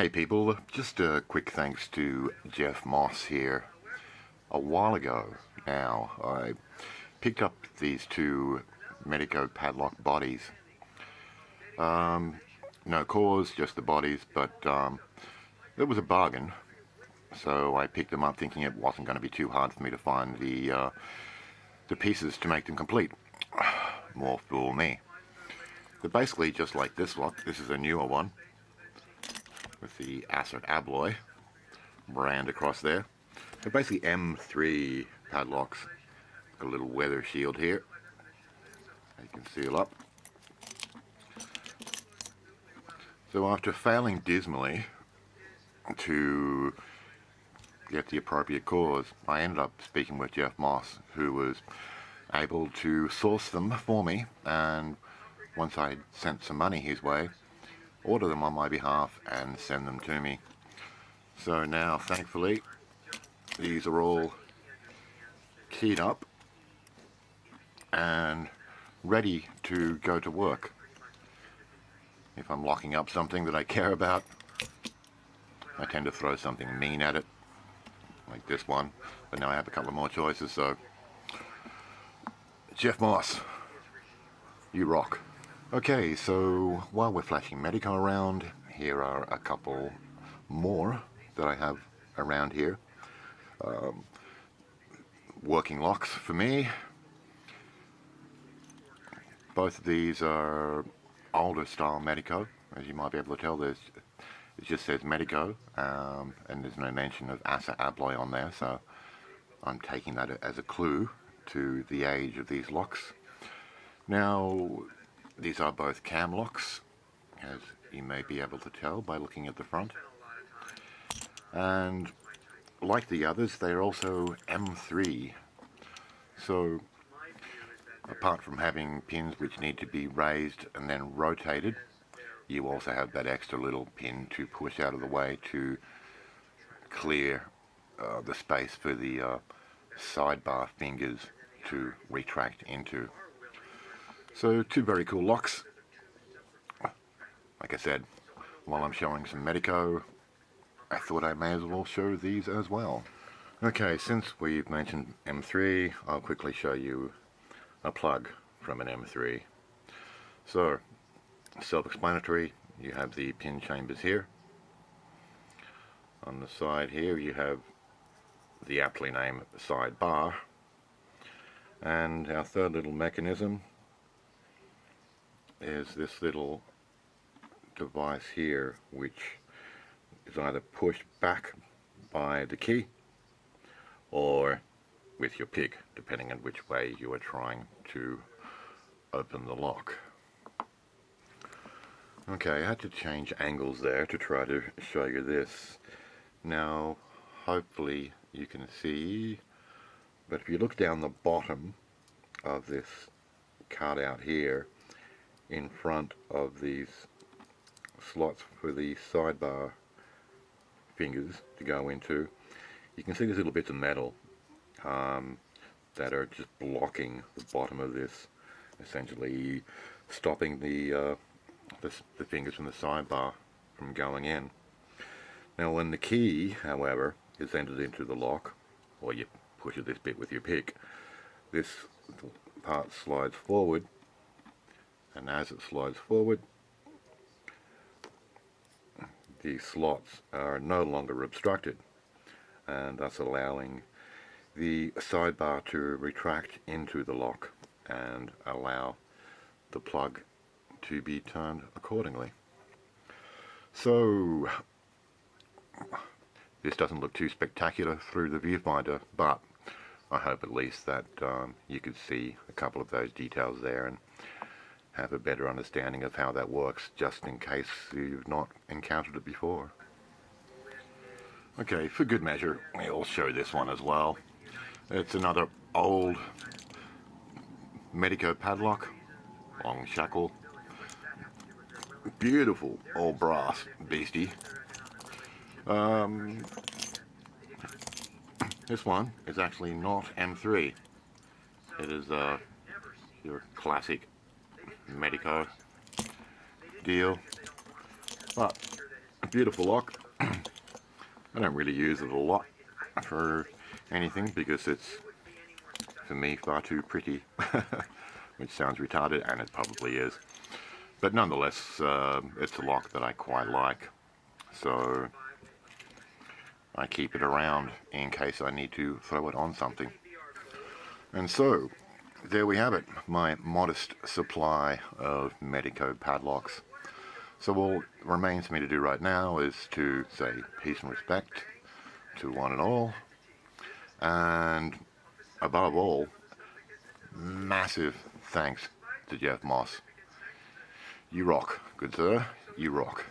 Hey people, just a quick thanks to Jeff Moss here. A while ago now, I picked up these two Medico padlock bodies. No cause, just the bodies, but it was a bargain. So I picked them up thinking it wasn't going to be too hard for me to find the pieces to make them complete. More fool me. They're basically just like this lot. This is a newer one with the Assa Abloy brand across there. They're basically M3 padlocks. Got a little weather shield here. You can seal up. So after failing dismally to get the appropriate cause, I ended up speaking with Jeff Moss, who was able to source them for me, and once I sent some money his way, order them on my behalf and send them to me. So now, thankfully, these are all keyed up and ready to go to work. If I'm locking up something that I care about, I tend to throw something mean at it, like this one, but now I have a couple of more choices, so Jeff Moss, you rock. Okay, so while we're flashing Medico around, here are a couple more that I have around here. Working locks for me. Both of these are older style Medico. As you might be able to tell, it just says Medico, and there's no mention of Assa Abloy on there, so I'm taking that as a clue to the age of these locks. Now, these are both cam locks, as you may be able to tell by looking at the front. And like the others, they're also M3. So, apart from having pins which need to be raised and then rotated, you also have that extra little pin to push out of the way to clear the space for the sidebar fingers to retract into. So, two very cool locks. Like I said, while I'm showing some Medico, I thought I may as well show these as well. Okay, since we've mentioned M3, I'll quickly show you a plug from an M3. So, self-explanatory, you have the pin chambers here. On the side here you have the aptly named side bar, and our third little mechanism is this little device here, which is either pushed back by the key or with your pick, depending on which way you are trying to open the lock. Okay, I had to change angles there to try to show you this. Now, hopefully you can see, but if you look down the bottom of this cutout here, in front of these slots for the sidebar fingers to go into, you can see these little bits of metal that are just blocking the bottom of this, essentially stopping the fingers from the sidebar from going in. Now when the key, however, is entered into the lock, or you push this bit with your pick, this part slides forward, and as it slides forward, the slots are no longer obstructed, and thus allowing the sidebar to retract into the lock and allow the plug to be turned accordingly. So, this doesn't look too spectacular through the viewfinder, but I hope at least that you could see a couple of those details there and have a better understanding of how that works, just in case you've not encountered it before. Okay, for good measure, we'll show this one as well. It's another old Medico padlock, long shackle, beautiful old brass beastie. This one is actually not M3. It is your classic Medico deal, but A beautiful lock. I don't really use it a lot for anything because it's, for me, far too pretty, which sounds retarded, and it probably is. But nonetheless, it's a lock that I quite like, so I keep it around in case I need to throw it on something. And so, there we have it, my modest supply of Medeco padlocks. So all remains for me to do right now is to say peace and respect to one and all, and above all, massive thanks to Jeff Moss. You rock, good sir, you rock.